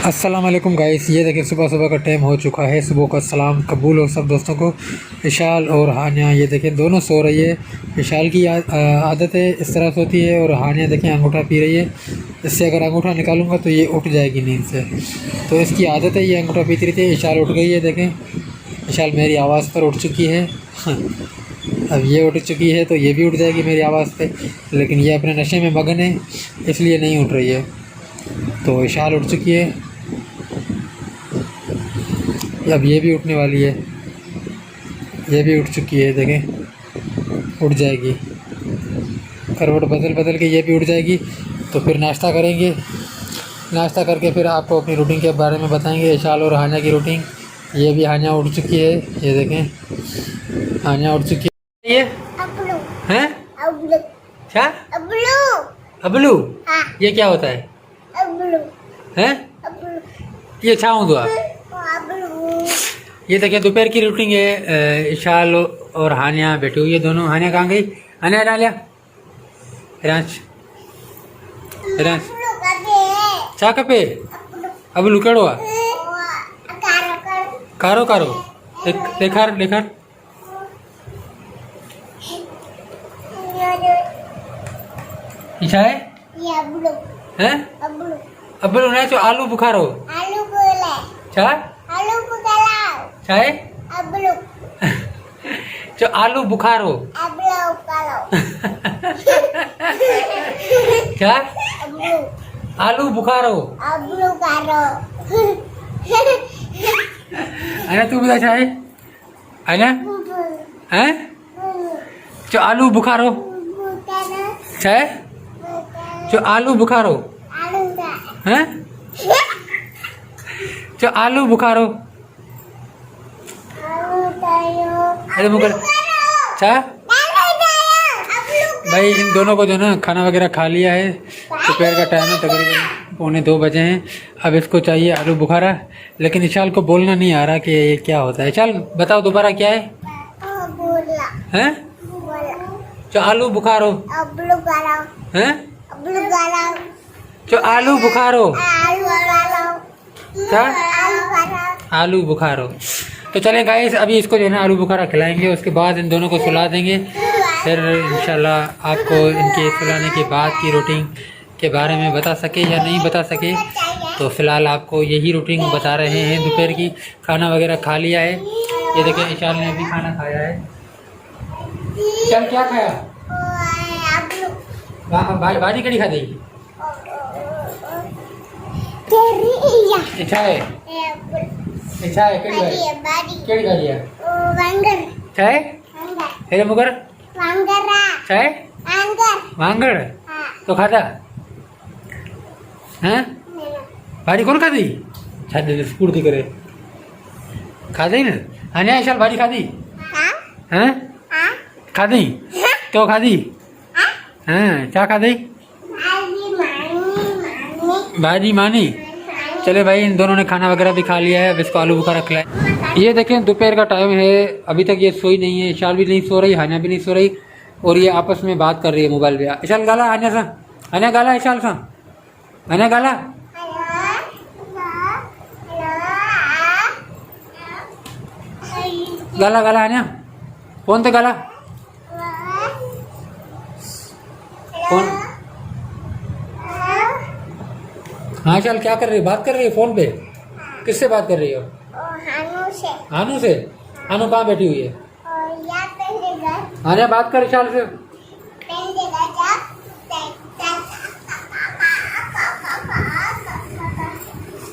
अस्सलाम वालेकुम गाइस, ये देखिए सुबह सुबह का टाइम हो चुका है। सुबह का सलाम कबूल हो सब दोस्तों को। इशाल और हानिया ये देखें दोनों सो रही है। इशाल की आदत है इस तरह सोती है और हानिया देखें अंगूठा पी रही है। इससे अगर अंगूठा निकालूंगा तो ये उठ जाएगी नींद से, तो इसकी आदत है, ये अंगूठा पीती रहती है। इशाल उठ गई है, देखें इशाल मेरी आवाज़ पर उठ चुकी है। अब ये उठ चुकी है तो ये भी उठ जाएगी मेरी आवाज़ पे, लेकिन ये अपने नशे में मगन है इसलिए नहीं उठ रही है। तो इशाल उठ चुकी है, अब ये भी उठने वाली है। ये भी उठ चुकी है, देखें उठ जाएगी, करवट बदल बदल के ये भी उठ जाएगी। तो फिर नाश्ता करेंगे, नाश्ता करके फिर आपको अपनी रूटीन के बारे में बताएंगे, इशाल और हानिया की रूटीन। ये भी हानिया उठ चुकी है, ये देखें हानिया उठ चुकी है। ये हैं क्या अबलू? ये क्या होता है हैं? ये छाऊँ दुआ। ये देखिए दोपहर की रूटीन है। इशाल और हानिया बैठी हुई है दोनों। हानिया कहाँ गई? हानिया डालिया रांच रांच चा कपे अबलू केड़ो आ कारो कारो देखार देखार इच्छा है हैं? अबलू नहीं तो आलू बुखारो चा चाहे जो आलू बुखार हो क्या आलू बुखार हो अना तू बता चाहे अना हैं जो आलू बुखार हो चाहे जो आलू बुखार हो हैं जो आलू बुखार हो अरे मुकर अच्छा भाई इन दोनों को जो ना खाना वगैरह खा लिया है। दोपहर का टाइम है, तकरीबन 1:45 बजे हैं। अब इसको चाहिए आलू बुखारा, लेकिन इशाल को बोलना नहीं आ रहा कि ये क्या होता है। इशाल बताओ दोबारा क्या है हैं? जो आलू बुखार हो हैं? जो आलू बुखार हो क्या? आलू बुखार हो। तो चलें गाइस, अभी इसको जो है ना आलू बुखारा खिलाएंगे, उसके बाद इन दोनों को सुला देंगे। फिर इंशाल्लाह आपको इनके सुलाने के बाद की रूटीन के बारे में बता सके या नहीं बता सके, तो फ़िलहाल आपको यही रूटीन बता रहे हैं। दोपहर की खाना वगैरह खा लिया है। ये देखिए इशाल ने अभी खाना खाया है। इशाल क्या खाया? भाजी कड़ी खा देगी इच्छा है केड़ी भाजी है चाहे हेरे मुगर चाहे वांगड़ तो खाता हैं? भाजी कौन खादी? छादे स्पूर्ति करे खादी ना हानिया। इशाल भाजी खादी हैं? खादी तो खादी हैं? क्या खादी? भाजी मानी। चले भाई, इन दोनों ने खाना वगैरह भी खा लिया है। अब इसको आलू बुखारा खिलाए। ये देखें दोपहर का टाइम है, अभी तक ये सोई नहीं है। इशाल भी नहीं सो रही, हानिया भी नहीं सो रही, और ये आपस में बात कर रही है मोबाइल पे। इशाल गाला हानिया सा, हानिया गाला इशाल सा, हानिया गाला गाला गाला हानिया फोन तो गाला फोन। हाँ इशाल क्या कर रही है? बात कर रही है फोन पे? किससे बात कर रही हो? हानू से। हानू कहाँ बैठी हुई है? हानिया बात कर इशाल से।